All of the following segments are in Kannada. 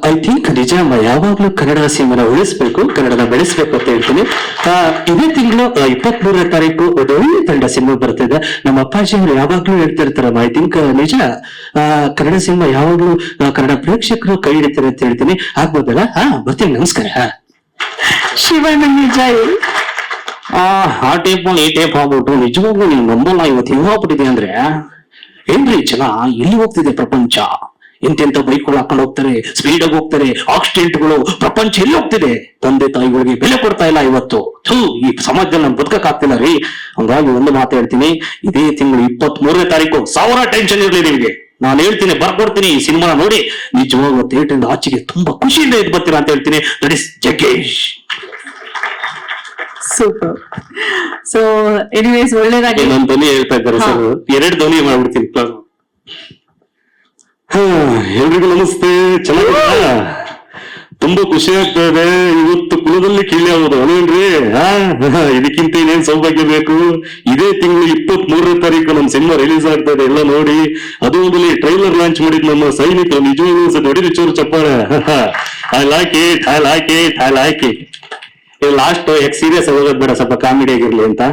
ಐ ಥಿಂಕ್ ನಿಜ ಯಾವಾಗ್ಲೂ ಕನ್ನಡ ಸಿನಿಮಾನ ಉಳಿಸ್ಬೇಕು, ಕನ್ನಡನ ಬೆಳೆಸ್ಬೇಕು ಅಂತ ಹೇಳ್ತೀನಿ. ಇದೇ ತಿಂಗಳು 23ನೇ ತಾರೀಕು ಒಂದು ಒಳ್ಳೆ ತಂಡ ಸಿನಿಮಾ ಬರ್ತಿದೆ. ನಮ್ಮ ಅಪ್ಪಾಜಿ ಅವರು ಯಾವಾಗ್ಲೂ ಹೇಳ್ತಾ ಇರ್ತಾರಮ್ಮ, ಐ ಥಿಂಕ್ ನಿಜ ಕನ್ನಡ ಸಿನಿಮಾ ಯಾವಾಗ್ಲೂ ಕನ್ನಡ ಪ್ರೇಕ್ಷಕರು ಕೈ ಹಿಡಿತಾರೆ ಅಂತ ಹೇಳ್ತೀನಿ. ಆಗ್ಬೋದಲ್ಲ? ಬರ್ತೀನಿ, ನಮಸ್ಕಾರ. ಶಿವನಂಗೆ ಜೈ. ಆ ಟೇಪ್ ಈ ಟೇಪ್ ಆಗ್ಬಿಟ್ಟು ನಿಜವಾಗ್ಲೂ ನೀವು ನಂಬಲ್ಲ, ಇವತ್ತು ಹೆಂಗಾಗ್ಬಿಟ್ಟಿದೆ ಅಂದ್ರೆ, ಏನ್ರಿ ಜನ ಎಲ್ಲಿ ಹೋಗ್ತಿದೆ ಪ್ರಪಂಚ, ಎಂತೆಂತ ಬೈಕ್ಗಳು ಹಾಕೊಂಡು ಹೋಗ್ತಾರೆ, ಸ್ಪೀಡ್ ಆಗಿ ಹೋಗ್ತಾರೆ, ಆಕ್ಸಿಡೆಂಟ್ಗಳು, ಪ್ರಪಂಚ ಎಲ್ಲಿ ಹೋಗ್ತಿದೆ. ತಂದೆ ತಾಯಿಗಳಿಗೆ ಬೆಲೆ ಕೊಡ್ತಾ ಇಲ್ಲ ಇವತ್ತು. ಈ ಸಮಾಜದಲ್ಲಿ ನಾನು ಬದುಕಕ್ ಆಗ್ತಿಲ್ಲ ರೀ. ಹಂಗಾಗಿ ಒಂದು ಮಾತು ಹೇಳ್ತೀನಿ, ಇದೇ ತಿಂಗಳು 23ನೇ ತಾರೀಕು 1000 ಟೆನ್ಷನ್ ಇರ್ಲಿ ನಿಮ್ಗೆ. ನಾನು ಹೇಳ್ತೀನಿ, ಬರ್ಕೊಡ್ತೀನಿ. ಈ ಸಿನಿಮಾ ನೋಡಿ ನಿಜವಾಗ್ಲೂ ಥಿಯೇಟರ್ ಆಚೆಗೆ ತುಂಬಾ ಖುಷಿಯಿಂದ ಇದ್ ಬರ್ತೀರಾ ಅಂತ ಹೇಳ್ತೀನಿ. That is Jaggesh. Super. So anyways ಒಳ್ಳೇದಾಗಿ. ಇನ್ನೊಂದು ಧ್ವನಿ ಹೇಳ್ತಾ ಇದ್ದಾರೆ ಸರ್, 2 ಧ್ವನಿ ಮಾಡ್ಬಿಡ್ತೀನಿ. ಎಲ್ರಿಗೂ ನಮಸ್ತೆ. ಚೆನ್ನಾಗಿಲ್ಲ, ತುಂಬಾ ಖುಷಿ ಆಗ್ತಾ ಇದೆ. ಇವತ್ತು ಕುಲದಲ್ಲಿ ಕೀಳಿ ಆಗೋದು ಅದೇನ್ರಿ. ಇದಕ್ಕಿಂತ ಇನ್ನೇನ್ ಸೌಭಾಗ್ಯ ಬೇಕು. ಇದೇ ತಿಂಗಳು 23ನೇ ತಾರೀಕು ನಮ್ಮ ಸಿನಿಮಾ ರಿಲೀಸ್ ಆಗ್ತಾ ಇದೆ, ಎಲ್ಲ ನೋಡಿ. ಅದು ಮೊದಲೇ ಟ್ರೈಲರ್ ಲಾಂಚ್ ಮಾಡಿದ್ ನಮ್ಮ ಸೈನಿಕರು ನಿಜವಾಗ್ಲೂ ನೋಡಿ ಚೂರು ಚಪ್ಪಾಳೆ. I like it, I like it, I like it. Last ಯಾಕೆ ಸೀರಿಯಸ್ ಹೋಗೋದ್ ಬೇಡ, ಸ್ವಲ್ಪ ಕಾಮಿಡಿ ಆಗಿರ್ಲಿ ಅಂತ.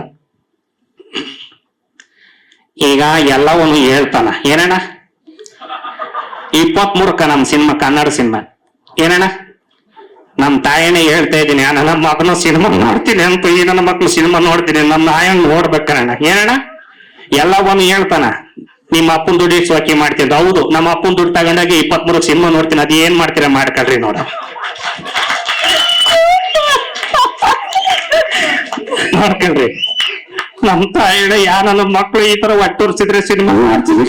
ಈಗ ಎಲ್ಲವನ್ನೂ ಹೇಳ್ತಾನ. ಏನಣ್ಣ 23ಕ್ಕ ನಮ್ ಸಿನಿಮಾ, ಕನ್ನಡ ಸಿನಿಮಾ. ಏನಣ್ಣ ನಮ್ ತಾಯಿನೇ ಹೇಳ್ತಾ ಇದ್ದೀನಿ, ನನ್ನ ಮಗನ ಸಿನಿಮಾ ನೋಡ್ತೀನಿ ಅಂತ. ಈ ನನ್ನ ಮಕ್ಳು ಸಿನಿಮಾ ನೋಡ್ತೀನಿ, ನನ್ನ ನಾಯಂಗ್ ನೋಡ್ಬೇಕಣ್ಣ. ಏನಣ್ಣ ಎಲ್ಲವನ್ನೂ ಹೇಳ್ತಾನ. ನಿಮ್ಮ ಅಪ್ಪನ ದುಡ್ಡು ಸ್ವಾಕಿ ಮಾಡ್ತಿದ್ದ. ಹೌದು, ನಮ್ಮ ಅಪ್ಪನ ದುಡ್ಡು ತಗೊಂಡಾಗಿ 23ಕ್ಕೆ ಸಿನಿಮಾ ನೋಡ್ತೀನಿ. ಅದ್ ಏನ್ ಮಾಡ್ತೀರಾ ಮಾಡ್ಕೊಳ್ರಿ ನೋಡ. ನೋಡ್ಕೊಳ್ರಿ, ನಮ್ ತಾಯಿನ ನನ್ನ ಮಕ್ಳು ಈ ತರ ಒಟ್ಟುರ್ಸಿದ್ರೆ ಸಿನಿಮಾ ಮಾಡ್ತೀವಿ.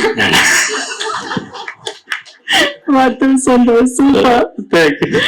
ಮತ್ತು ಸೂಪರ್. Thank you.